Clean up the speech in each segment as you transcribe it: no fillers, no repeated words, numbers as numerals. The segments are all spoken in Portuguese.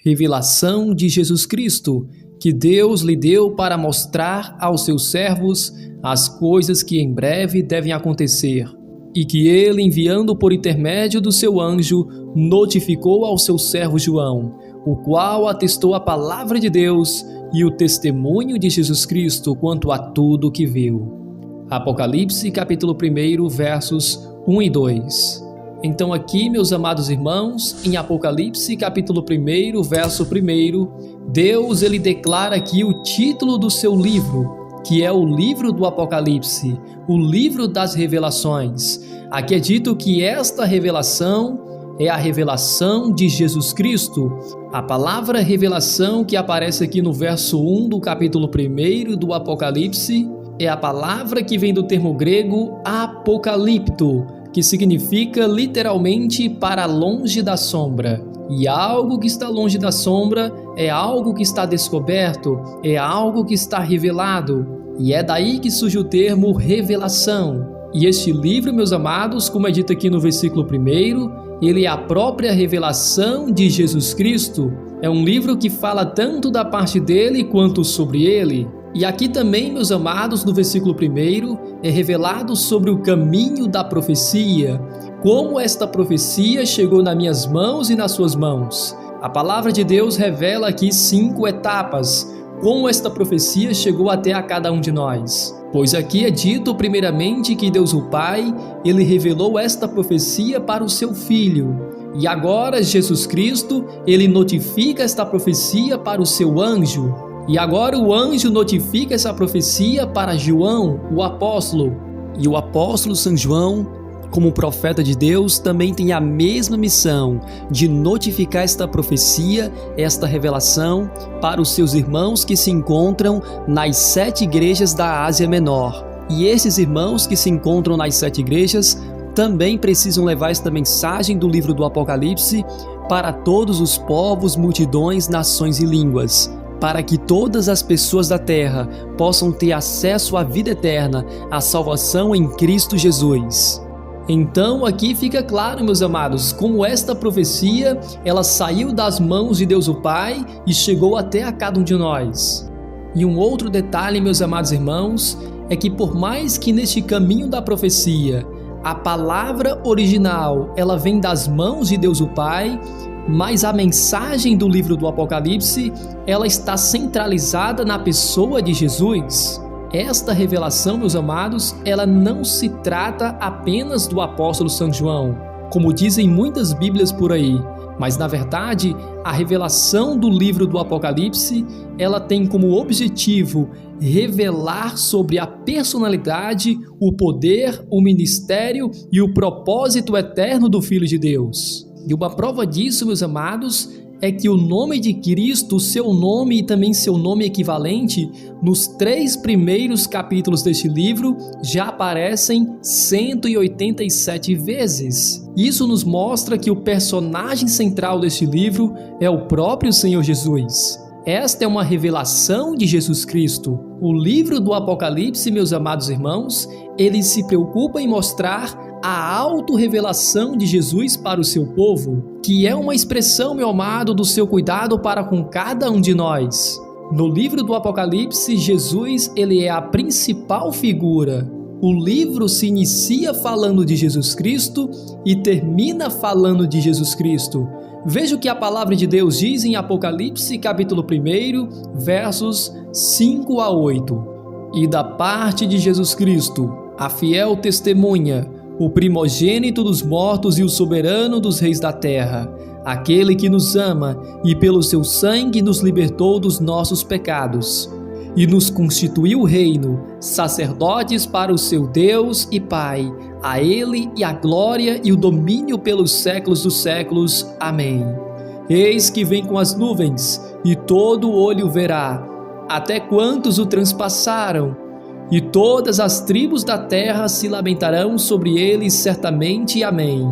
Revelação de Jesus Cristo, que Deus lhe deu para mostrar aos seus servos as coisas que em breve devem acontecer, e que ele, enviando por intermédio do seu anjo, notificou ao seu servo João, o qual atestou a palavra de Deus e o testemunho de Jesus Cristo quanto a tudo o que viu. Apocalipse, capítulo 1, versos 1 e 2. Então aqui, meus amados irmãos, em Apocalipse, capítulo 1, verso 1, Deus ele declara aqui o título do seu livro, que é o livro do Apocalipse, o livro das revelações. Aqui é dito que esta revelação é a revelação de Jesus Cristo. A palavra revelação que aparece aqui no verso 1 do capítulo 1 do Apocalipse é a palavra que vem do termo grego apocalipto, que significa literalmente para longe da sombra. E algo que está longe da sombra é algo que está descoberto, é algo que está revelado. E é daí que surge o termo revelação. E este livro, meus amados, como é dito aqui no versículo 1, ele é a própria revelação de Jesus Cristo. É um livro que fala tanto da parte dele quanto sobre ele. E aqui também, meus amados, no versículo 1, é revelado sobre o caminho da profecia, como esta profecia chegou nas minhas mãos e nas suas mãos. A palavra de Deus revela aqui 5 etapas, como esta profecia chegou até a cada um de nós. Pois aqui é dito primeiramente que Deus o Pai, ele revelou esta profecia para o seu Filho. E agora Jesus Cristo, ele notifica esta profecia para o seu anjo. E agora o anjo notifica essa profecia para João, o apóstolo. E o apóstolo São João, como profeta de Deus, também tem a mesma missão de notificar esta profecia, esta revelação, para os seus irmãos que se encontram nas 7 igrejas da Ásia Menor. E esses irmãos que se encontram nas 7 igrejas também precisam levar esta mensagem do livro do Apocalipse para todos os povos, multidões, nações e línguas, para que todas as pessoas da terra possam ter acesso à vida eterna, à salvação em Cristo Jesus. Então aqui fica claro, meus amados, como esta profecia, ela saiu das mãos de Deus o Pai e chegou até a cada um de nós. E um outro detalhe, meus amados irmãos, é que por mais que neste caminho da profecia, a palavra original, ela vem das mãos de Deus o Pai, mas a mensagem do livro do Apocalipse, ela está centralizada na pessoa de Jesus. Esta revelação, meus amados, ela não se trata apenas do apóstolo São João, como dizem muitas bíblias por aí, mas na verdade, a revelação do livro do Apocalipse, ela tem como objetivo revelar sobre a personalidade, o poder, o ministério e o propósito eterno do Filho de Deus. E uma prova disso, meus amados, é que o nome de Cristo, o seu nome e também seu nome equivalente, nos 3 primeiros capítulos deste livro, já aparecem 187 vezes. Isso nos mostra que o personagem central deste livro é o próprio Senhor Jesus. Esta é uma revelação de Jesus Cristo. O livro do Apocalipse, meus amados irmãos, ele se preocupa em mostrar a autorrevelação de Jesus para o seu povo, que é uma expressão, meu amado, do seu cuidado para com cada um de nós. No livro do Apocalipse, Jesus, ele é a principal figura. O livro se inicia falando de Jesus Cristo e termina falando de Jesus Cristo. Veja o que a palavra de Deus diz em Apocalipse, capítulo 1, versos 5 a 8. E da parte de Jesus Cristo, a fiel testemunha, o primogênito dos mortos e o soberano dos reis da terra, aquele que nos ama e pelo seu sangue nos libertou dos nossos pecados e nos constituiu reino, sacerdotes para o seu Deus e Pai. A ele e a glória e o domínio pelos séculos dos séculos. Amém. Eis que vem com as nuvens, e todo olho verá, até quantos o transpassaram, e todas as tribos da terra se lamentarão sobre ele certamente. Amém.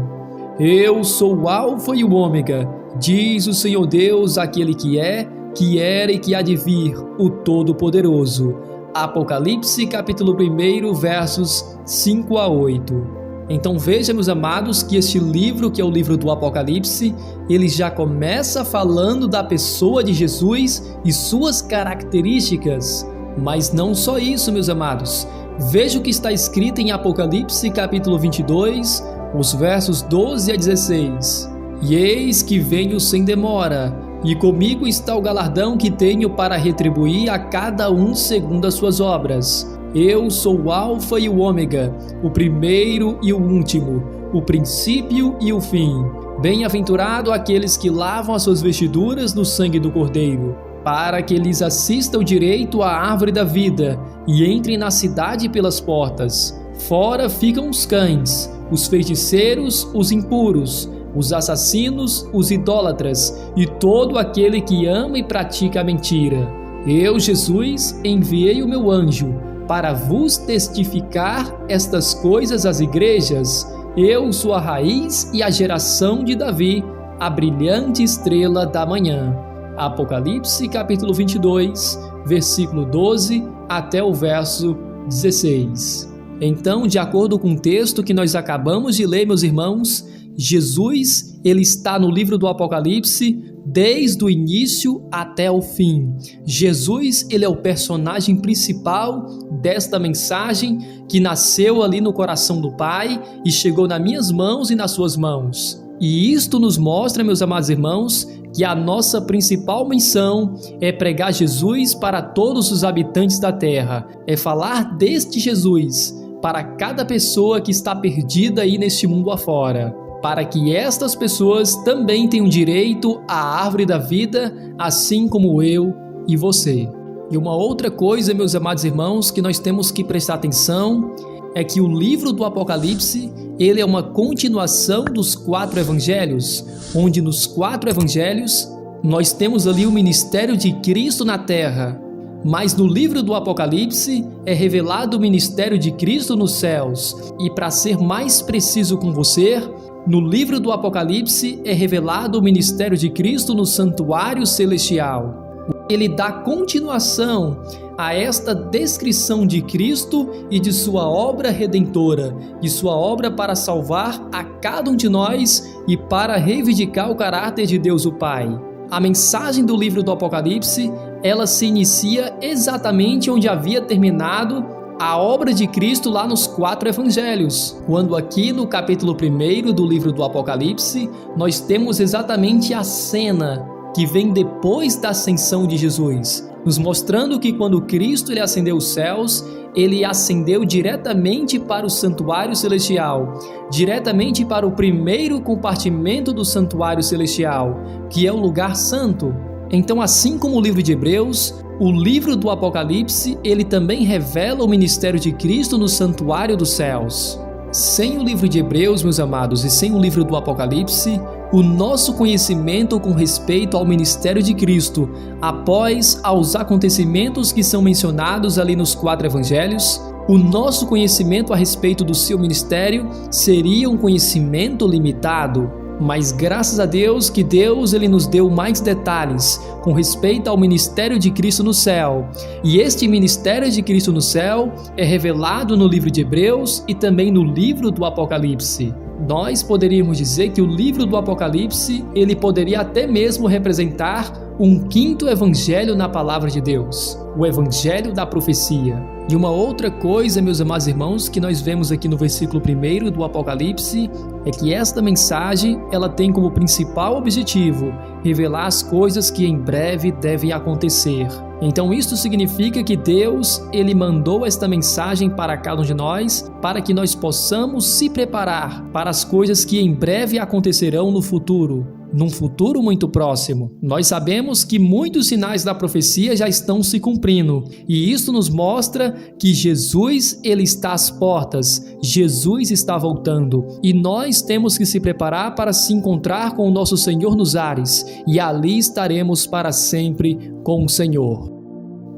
Eu sou o Alfa e o Ômega, diz o Senhor Deus, aquele que é, que era e que há de vir, o Todo-Poderoso. Apocalipse, capítulo 1, versos 5 a 8. Então veja, meus amados, que este livro, que é o livro do Apocalipse, ele já começa falando da pessoa de Jesus e suas características. Mas não só isso, meus amados. Veja o que está escrito em Apocalipse capítulo 22, os versos 12 a 16. E eis que venho sem demora, e comigo está o galardão que tenho para retribuir a cada um segundo as suas obras. Eu sou o Alfa e o Ômega, o primeiro e o último, o princípio e o fim. Bem-aventurado aqueles que lavam as suas vestiduras no sangue do Cordeiro, para que lhes assista o direito à árvore da vida e entrem na cidade pelas portas. Fora ficam os cães, os feiticeiros, os impuros, os assassinos, os idólatras e todo aquele que ama e pratica a mentira. Eu, Jesus, enviei o meu anjo para vos testificar estas coisas às igrejas. Eu sou a raiz e a geração de Davi, a brilhante estrela da manhã. Apocalipse capítulo 22, versículo 12 até o verso 16. Então, de acordo com o texto que nós acabamos de ler, meus irmãos, Jesus, ele está no livro do Apocalipse desde o início até o fim. Jesus, ele é o personagem principal desta mensagem que nasceu ali no coração do Pai e chegou nas minhas mãos e nas suas mãos. E isto nos mostra, meus amados irmãos, que a nossa principal missão é pregar Jesus para todos os habitantes da terra, é falar deste Jesus para cada pessoa que está perdida aí neste mundo afora, para que estas pessoas também tenham direito à árvore da vida, assim como eu e você. E uma outra coisa, meus amados irmãos, que nós temos que prestar atenção é que o livro do Apocalipse, ele é uma continuação dos 4 evangelhos, onde nos 4 evangelhos nós temos ali o ministério de Cristo na terra, mas no livro do Apocalipse é revelado o ministério de Cristo nos céus. E para ser mais preciso com você, no livro do Apocalipse é revelado o ministério de Cristo no santuário celestial. Ele dá continuação a esta descrição de Cristo e de sua obra redentora, de sua obra para salvar a cada um de nós e para reivindicar o caráter de Deus o Pai. A mensagem do livro do Apocalipse, ela se inicia exatamente onde havia terminado a obra de Cristo lá nos 4 evangelhos, quando aqui no capítulo 1 do livro do Apocalipse, nós temos exatamente a cena que vem depois da ascensão de Jesus, nos mostrando que quando Cristo ele ascendeu os céus, ele ascendeu diretamente para o santuário celestial, diretamente para o primeiro compartimento do santuário celestial, que é o lugar santo. Então, assim como o livro de Hebreus, o livro do Apocalipse, ele também revela o ministério de Cristo no santuário dos céus. Sem o livro de Hebreus, meus amados, e sem o livro do Apocalipse, o nosso conhecimento com respeito ao ministério de Cristo, após aos acontecimentos que são mencionados ali nos 4 evangelhos, o nosso conhecimento a respeito do seu ministério seria um conhecimento limitado. Mas graças a Deus que Deus ele nos deu mais detalhes com respeito ao ministério de Cristo no céu. E este ministério de Cristo no céu é revelado no livro de Hebreus e também no livro do Apocalipse. Nós poderíamos dizer que o livro do Apocalipse ele poderia até mesmo representar um 5º evangelho na palavra de Deus, o evangelho da profecia. E uma outra coisa, meus amados irmãos, que nós vemos aqui no versículo 1 do Apocalipse, é que esta mensagem, ela tem como principal objetivo revelar as coisas que em breve devem acontecer. Então isto significa que Deus, ele mandou esta mensagem para cada um de nós, para que nós possamos se preparar para as coisas que em breve acontecerão no futuro. Num futuro muito próximo. Nós sabemos que muitos sinais da profecia já estão se cumprindo, e isso nos mostra que Jesus ele está às portas, Jesus está voltando, e nós temos que se preparar para se encontrar com o nosso Senhor nos ares, e ali estaremos para sempre com o Senhor.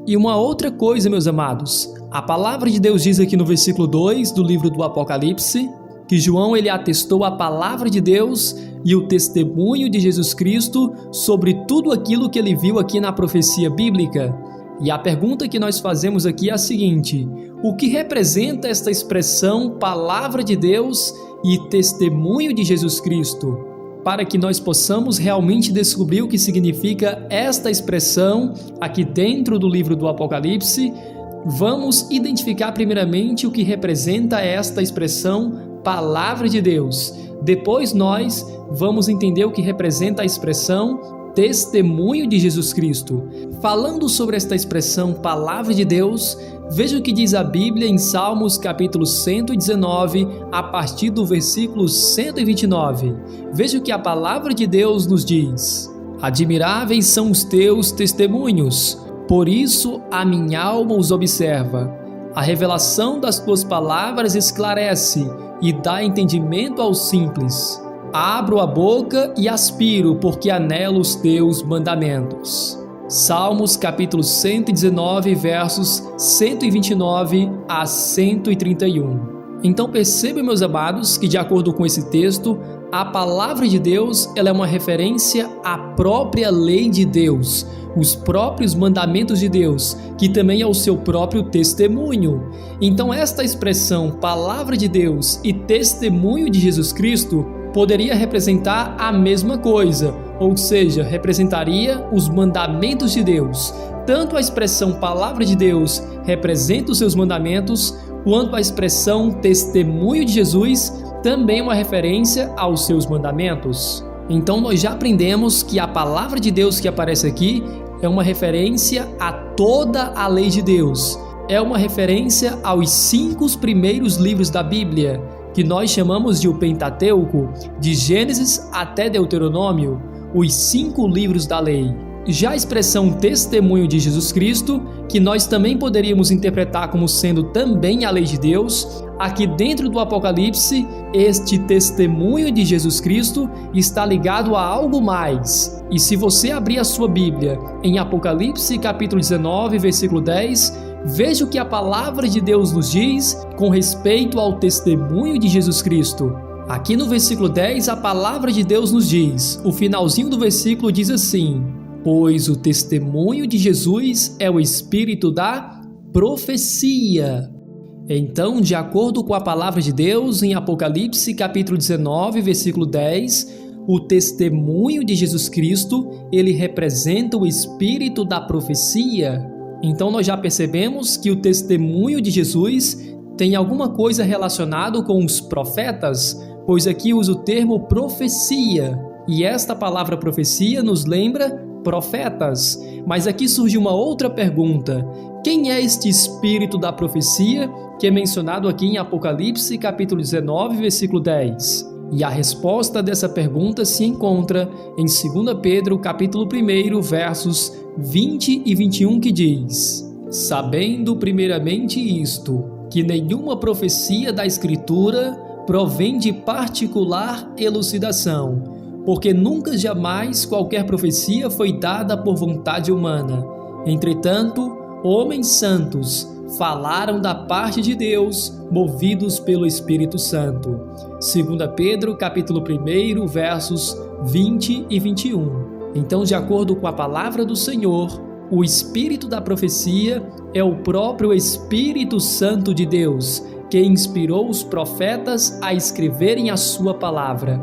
E uma outra coisa, meus amados, a palavra de Deus diz aqui no versículo 2 do livro do Apocalipse, que João ele atestou a palavra de Deus e o testemunho de Jesus Cristo sobre tudo aquilo que ele viu aqui na profecia bíblica. E a pergunta que nós fazemos aqui é a seguinte: o que representa esta expressão Palavra de Deus e Testemunho de Jesus Cristo? Para que nós possamos realmente descobrir o que significa esta expressão aqui dentro do livro do Apocalipse, vamos identificar primeiramente o que representa esta expressão Palavra de Deus. Depois nós vamos entender o que representa a expressão Testemunho de Jesus Cristo. Falando sobre esta expressão Palavra de Deus, veja o que diz a Bíblia em Salmos capítulo 119, a partir do versículo 129. Veja o que a Palavra de Deus nos diz: Admiráveis são os teus testemunhos, por isso a minha alma os observa. A revelação das tuas palavras esclarece e dá entendimento aos simples. Abro a boca e aspiro, porque anelo os teus mandamentos. Salmos capítulo 119, versos 129 a 131. Então percebam, meus amados, que de acordo com esse texto, a palavra de Deus ela é uma referência à própria lei de Deus, os próprios mandamentos de Deus, que também é o seu próprio testemunho. Então esta expressão palavra de Deus e testemunho de Jesus Cristo poderia representar a mesma coisa, ou seja, representaria os mandamentos de Deus. Tanto a expressão palavra de Deus representa os seus mandamentos, quanto a expressão testemunho de Jesus também é uma referência aos seus mandamentos. Então nós já aprendemos que a palavra de Deus que aparece aqui é uma referência a toda a lei de Deus. É uma referência aos 5 primeiros livros da Bíblia, que nós chamamos de o Pentateuco, de Gênesis até Deuteronômio, os 5 livros da lei. Já a expressão testemunho de Jesus Cristo, que nós também poderíamos interpretar como sendo também a lei de Deus, aqui dentro do Apocalipse, este testemunho de Jesus Cristo está ligado a algo mais. E se você abrir a sua Bíblia em Apocalipse capítulo 19, versículo 10, veja o que a palavra de Deus nos diz com respeito ao testemunho de Jesus Cristo. Aqui no versículo 10, a palavra de Deus nos diz, o finalzinho do versículo diz assim: pois o testemunho de Jesus é o espírito da profecia. Então, de acordo com a palavra de Deus, em Apocalipse capítulo 19, versículo 10, o testemunho de Jesus Cristo, ele representa o espírito da profecia. Então nós já percebemos que o testemunho de Jesus tem alguma coisa relacionado com os profetas, pois aqui usa o termo profecia, e esta palavra profecia nos lembra profetas. Mas aqui surge uma outra pergunta: quem é este espírito da profecia que é mencionado aqui em Apocalipse capítulo 19, versículo 10? E a resposta dessa pergunta se encontra em 2 Pedro capítulo 1, versos 20 e 21, que diz: sabendo primeiramente isto, que nenhuma profecia da Escritura provém de particular elucidação, porque nunca jamais qualquer profecia foi dada por vontade humana. Entretanto, homens santos falaram da parte de Deus, movidos pelo Espírito Santo. 2 Pedro, capítulo 1, versos 20 e 21. Então, de acordo com a palavra do Senhor, o Espírito da profecia é o próprio Espírito Santo de Deus, que inspirou os profetas a escreverem a sua palavra.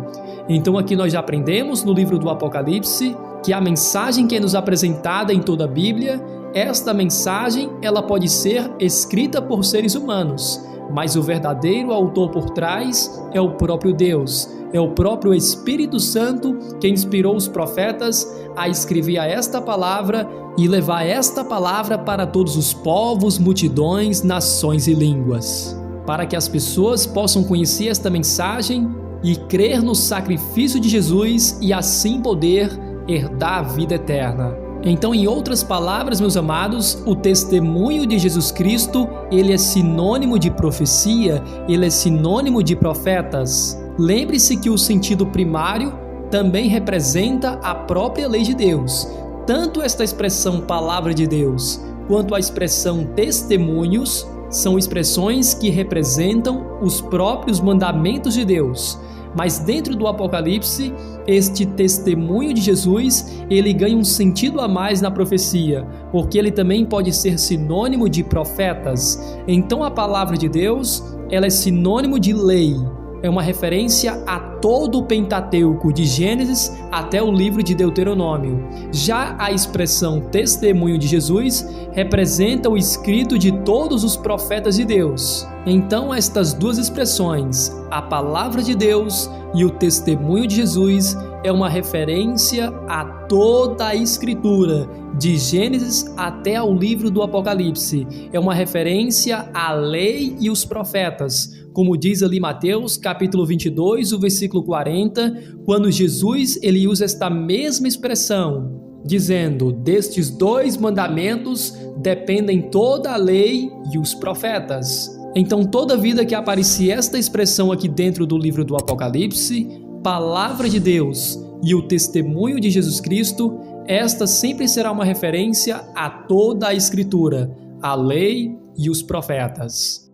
Então aqui nós já aprendemos no livro do Apocalipse que a mensagem que é nos apresentada em toda a Bíblia, esta mensagem ela pode ser escrita por seres humanos, mas o verdadeiro autor por trás é o próprio Deus, é o próprio Espírito Santo que inspirou os profetas a escrever esta palavra e levar esta palavra para todos os povos, multidões, nações e línguas, para que as pessoas possam conhecer esta mensagem e crer no sacrifício de Jesus e assim poder herdar a vida eterna. Então, em outras palavras, meus amados, o testemunho de Jesus Cristo, ele é sinônimo de profecia, ele é sinônimo de profetas. Lembre-se que o sentido primário também representa a própria lei de Deus. Tanto esta expressão palavra de Deus, quanto a expressão testemunhos, são expressões que representam os próprios mandamentos de Deus. Mas dentro do Apocalipse, este testemunho de Jesus, ele ganha um sentido a mais na profecia, porque ele também pode ser sinônimo de profetas. Então a palavra de Deus, ela é sinônimo de lei. É uma referência a todo o Pentateuco, de Gênesis até o livro de Deuteronômio. Já a expressão testemunho de Jesus representa o escrito de todos os profetas de Deus. Então, estas duas expressões, a palavra de Deus e o testemunho de Jesus, é uma referência a toda a Escritura, de Gênesis até ao livro do Apocalipse. É uma referência à lei e os profetas, como diz ali Mateus, capítulo 22, o versículo 40, quando Jesus ele usa esta mesma expressão, dizendo: destes 2 mandamentos dependem toda a lei e os profetas. Então, toda vida que aparecer esta expressão aqui dentro do livro do Apocalipse, palavra de Deus e o testemunho de Jesus Cristo, esta sempre será uma referência a toda a Escritura, a lei e os profetas.